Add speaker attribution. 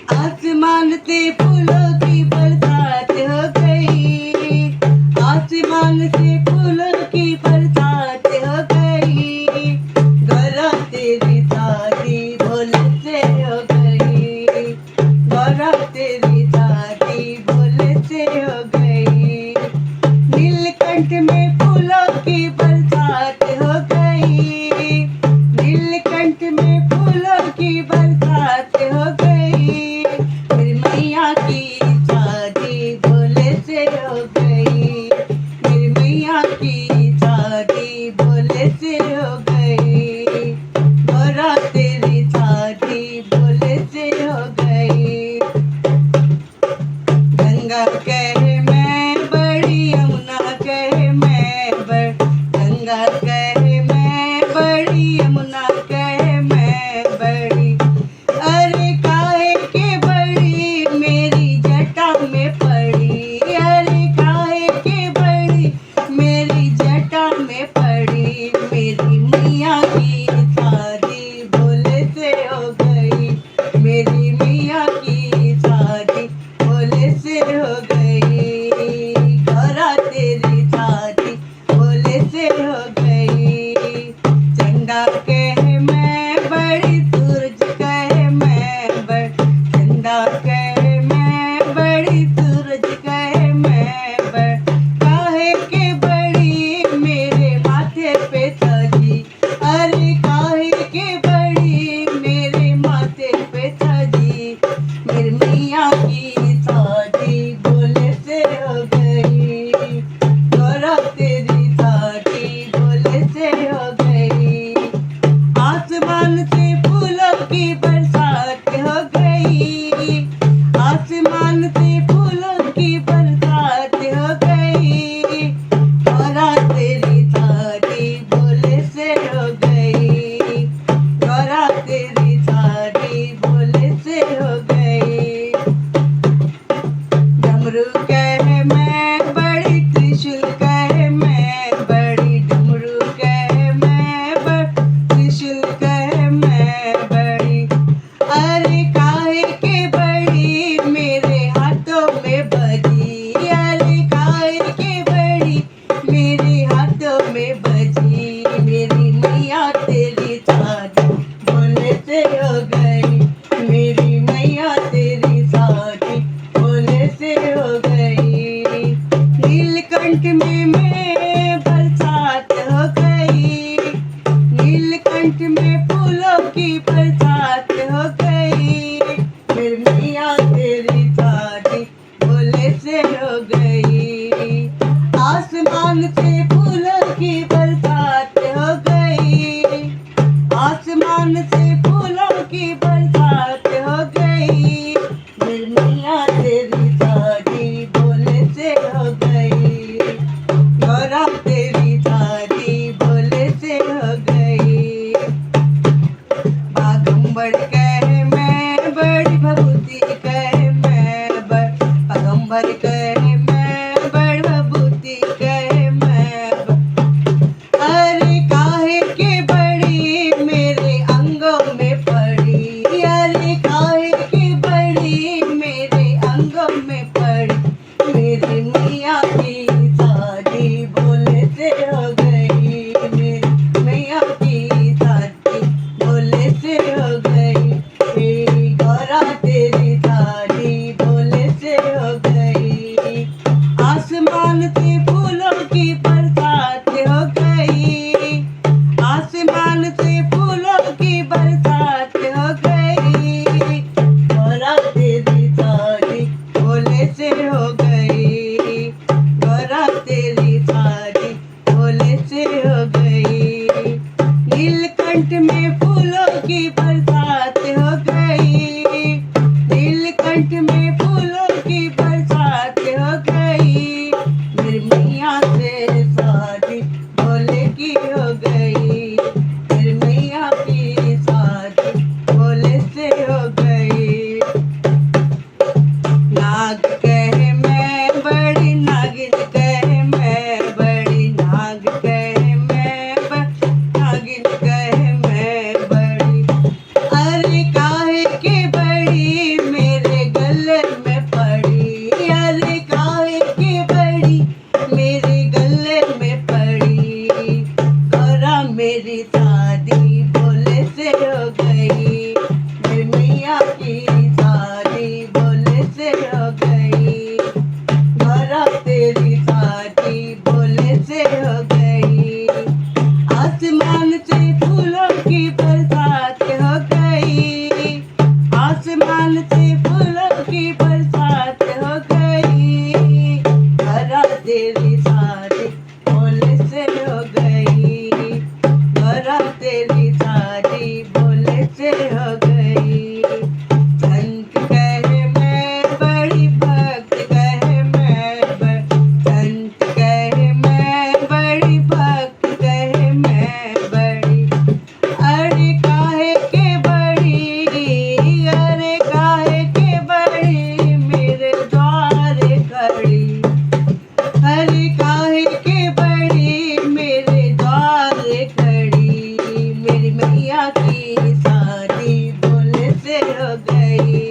Speaker 1: आसमान से फूलों की बरसात हो गई, आसमान से फूलों की बरसात हो गई, गौरा तेरी शादी भोले से हो गई, गौरा तेरी शादी भोले से हो गई। नीलकंठ में फूलों की बरसात हो गई, नीलकंठ में फूलों की बरसात हो गई, मेरी मैया की शादी भोले से हो गई, मेरी मैया की शादी भोले से हो गई, गौरा तेरी शादी भोले से हो गई। गंगा कहे मैं बड़ी, यमुना कहे मैं बड़, गंगा कहे मैं बड़ी, यमुना कहे मैं बड़ी, अरे काहे के बड़ी मेरी जटा में पड़ी, अरे काहे के बड़ी मेरी जटा में पड़ी, मेरी मैया की शादी भोले से हो गई, मेरी मैया की शादी भोले से हो गई, गौरा तेरी शादी भोले से हो गई। चंदा कहे मैं बड़ी, सूरज कहे मैं बड़, चंदा कहे मैं बड़ी, सूरज कहे मैं बड़, काहे के बड़ी मेरे माथे पे सजी, अरे काहे के बड़ी मेरे माथे पे सजी, मेरी मैया की शादी भोले से हो गई, गौरा तेरी शादी भोले से हो गई। आसमान से फूलों की बरसात हो गई, आसमान से फूलों की बरसात हो गई, गौरा तेरी शादी भोले से हो गई, गौरा तेरी शादी भोले से हो गई। डमरू कहे मैं बड़ी, त्रिशूल कहे मैं बड़ी, डमरू कहे मैं बड़ी, त्रिशूल कहे मैं बड़ी, अरे काहे के बड़ी मेरे हाथों में बजी, अरे काहे के बड़ी मेरे हाथों में बजी, मेरी मैया तेरी शादी भोले से हो गई, मेरी मैया तेरी शादी भोले से हो गई। नीलकंठ में मैं बरसात हो गई, नीलकंठ में फूलों की बरसात हो गई, मेरी मैया तेरी शादी भोले से हो गई। आसमान से फूलों की बरसात हो गई, आसमान से फूलों की बरसात हो गई, मेरी मैया तेरी शादी भोले से हो गई, गौरा तेरी शादी भोले से हो गई। बागंबर कहे मैं बड़ी, भभूति कहे मैं बड़, बागंबर कहे मैं बड़, भभूति कहे मैं बड़, अरे काहे के बड़ी मेरे अंगों में पड़ी, अरे काहे के बड़ी मेरे अंगों में पड़ी, मेरी मैया की शादी भोले से हो गई, मेरी मैया की शादी भोले से हो गई, मेरी गौरा तेरी शादी भोले से हो गई। आसमान से फूलों की बरसात हो गई, आसमान से फूलों की बरसात हो गई, गौरा तेरी शादी भोले से हो गई, गौरा तेरी शादी भोले से हो गई। नीलकंठ में फूलों की बरसात हो गई, नीलकंठ की शादी बोले से हो गई, घरा तेरी शादी बोले से हो गई। आसमान से फूलों की बरसात हो गई, आसमान से फूलों की बरसात हो गई। घरा तेरी शादी बोले से हो गई, घरा तेरी शादी बोले से हो गई। संत कहे मैं बड़ी भक्त कहे मैं संत कहे मैं बड़ी भक्त कहे मैं बड़ी। अरे काहे के बड़ी, अरे काहे के बड़ी मेरे द्वारे खड़ी। अरे काहे के बड़ी मेरे द्वारे खड़ी। मेरी मैया की शादी बोले से हो गई,